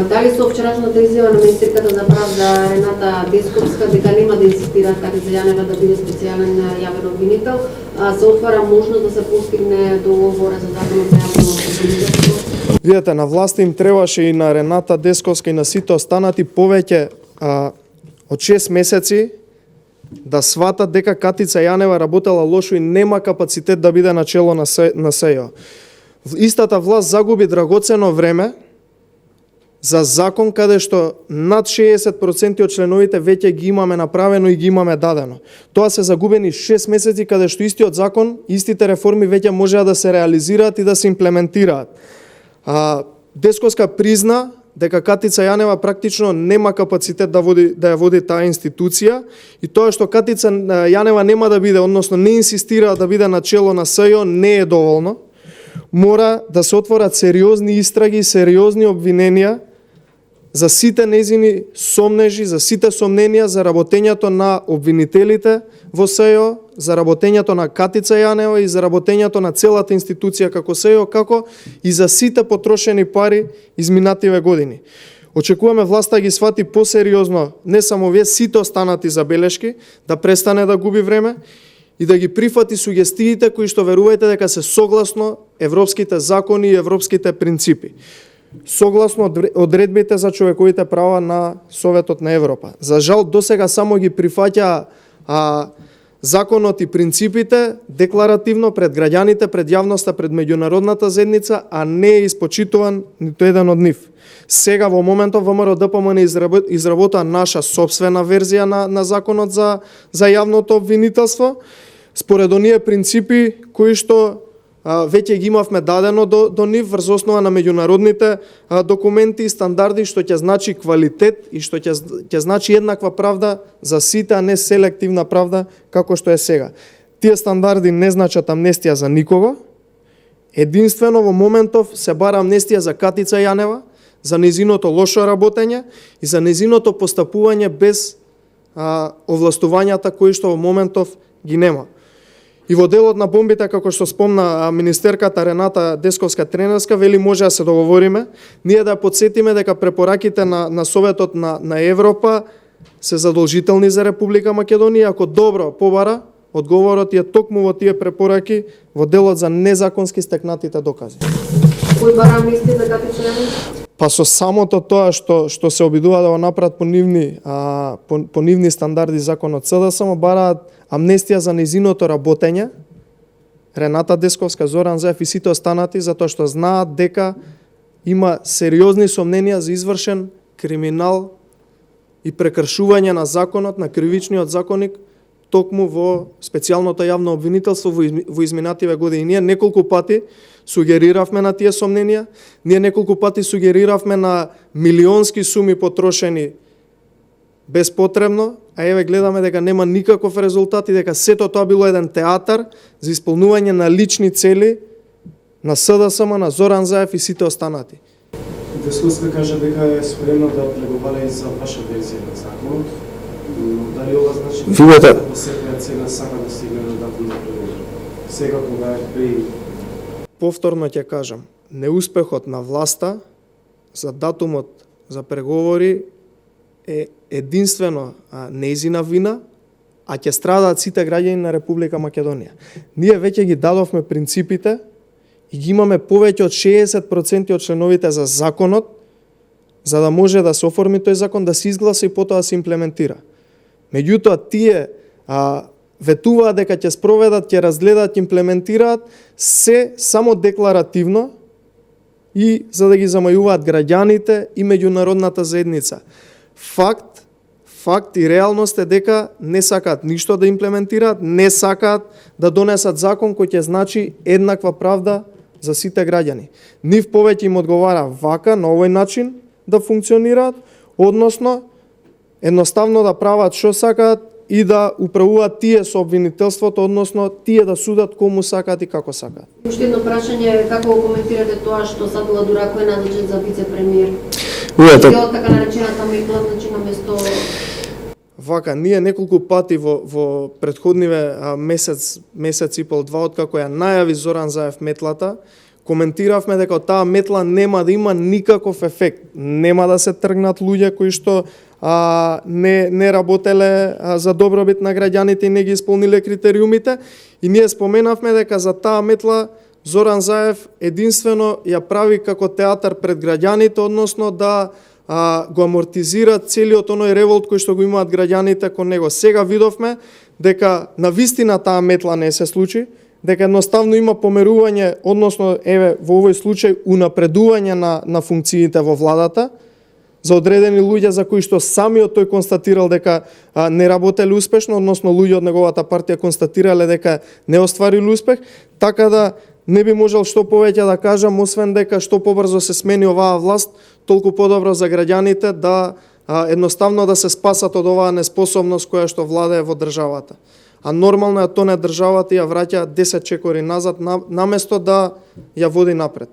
Дали со вчерашната изјава на министерката за правда Рената Десковска дека нема да инсистира Катица Јанева да биде специјален јавен обвинител, се отвара можност да се постигне договор за законот за јавно обвинителство? Видете, на власта им требаше и на Рената Десковска и на сите останати повеќе од 6 месеци да сватат дека Катица Јанева работела лошо и нема капацитет да биде начело на СЈО. Истата власт загуби драгоцено време за закон каде што над 60% од членовите веќе ги имаме направено и ги имаме дадено. Тоа се загубени 6 месеци каде што истиот закон, истите реформи веќе можеа да се реализираат и да се имплементираат. Десковска призна дека Катица Јанева практично нема капацитет да ја води таа институција и тоа што Катица Јанева нема да биде, односно не инсистира да биде начело на СЈО, не е доволно. Мора да се отворат сериозни истраги и сериозни обвиненија за сите нејзини сомнежи, за сите сомненија за работењето на обвинителите во СЈО, за работењето на Катица Јанева и за работењето на целата институција како СЈО, како и за сите потрошени пари изминативе години. Очекуваме власта ги свати посериозно не само вие, сите останати забелешки, да престане да губи време и да ги прифати сугестиите кои што верувајте дека се согласно европските закони и европските принципи. Согласно одредбите за човековите права на Советот на Европа. За жал, досега само ги прифаќа законот и принципите декларативно пред граѓаните, пред јавноста, пред меѓународната заедница, а не е испочитуван ниту еден од нив. Сега во моментов ВМРО ДПМН изработа наша сопствена верзија на законот за јавното обвинителство, според оние принципи кои што веќе ги имавме дадено до нив врз основа на меѓународните документи и стандарди, што ќе значи квалитет и што ќе значи еднаква правда за сите, а не селективна правда како што е сега. Тие стандарди не значат амнестија за никого. Единствено во моментов се бара амнестија за Катица Јанева, за нејзиното лошо работење и за нејзиното постапување без овластувањата кои што во моментов ги нема. И во делот на бомбите, како што спомна министерката Рената Десковска-Тренерска, вели може да се договориме, ние да подсетиме дека препораките на Советот на Европа се задолжителни за Република Македонија. Ако добро побара, одговорот е токму во тие препораки во делот за незаконски стекнатите докази. Кој бара амнестија за Катица Јанева? Па со самото тоа што се обидува да го направат по нивни стандарди законот СДСМ, бараат амнестија за нејзиното работење, Рената Десковска, Зоран Заев и сите останати, затоа што знаат дека има сериозни сомненија за извршен криминал и прекршување на законот, на кривичниот законник, токму во специјалното јавно обвинителство во изминативе години. Ние неколку пати сугериравме на тие сомненија, ние неколку пати сугериравме на милионски суми потрошени безпотребно, а еве гледаме дека нема никаков резултат и дека сето тоа било еден театар за исполнување на лични цели на СДСМ, на Зоран Заев и сите останати. Десковска кажа дека е спремна да преговара и за ваша верзија на законот. Дали ова значи дека посетна цена сака да стигне до датум на преговор? Сега кога е при... Повторно ќе кажам, неуспехот на власта за датумот за преговори е единствено нејзина вина, а ќе страдаат сите граѓани на Република Македонија. Ние веќе ги дадовме принципите и ги имаме повеќе од 60% од членовите за законот, за да може да се оформи тој закон, да се изгласа и потоа да се имплементира. Меѓутоа, тие ветуваат дека ќе спроведат, ќе разгледаат, имплементираат се само декларативно и за да ги замајуваат граѓаните и меѓународната заедница. Факт и реалност е дека не сакаат ништо да имплементираат, не сакаат да донесат закон кој ќе значи еднаква правда за сите граѓани. Нив повеќе им одговара вака, на овој начин да функционираат, односно едноставно да прават што сакаат и да управуваат тие со обвинителството, односно тие да судат кому сакаат и како сакаат. Уште едно прашање, како го коментирате тоа што Садила Дурако е назначен за вице-премиер? Од така наречената метла, значи на место... Вака, ние неколку пати во претходниве месец и пол, два, откако ја најави Зоран Заев метлата, коментиравме дека од таа метла нема да има никаков ефект. Нема да се тргнат луѓе кои што не работеле за добробит на граѓаните и не ги исполниле критериумите. И ние споменавме дека за таа метла Зоран Заев единствено ја прави како театар пред граѓаните, односно да го амортизира целиот оној револт кој што го имаат граѓаните кон него. Сега видовме дека на вистина таа метла не се случи, дека едноставно има померување, односно еве во овој случај унапредување на функциите во владата за одредени луѓе за кои што самиот тој констатирал дека не работеле успешно, односно луѓе од неговата партија констатирале дека не оствариле успех, така да не би можел што повеќе да кажам, освен дека што побрзо се смени оваа власт, толку подобро за граѓаните да едноставно да се спасат од оваа неспособност која што владее во државата. А нормално е тоа на државата ја враќа 10 чекори назад наместо да ја води напред.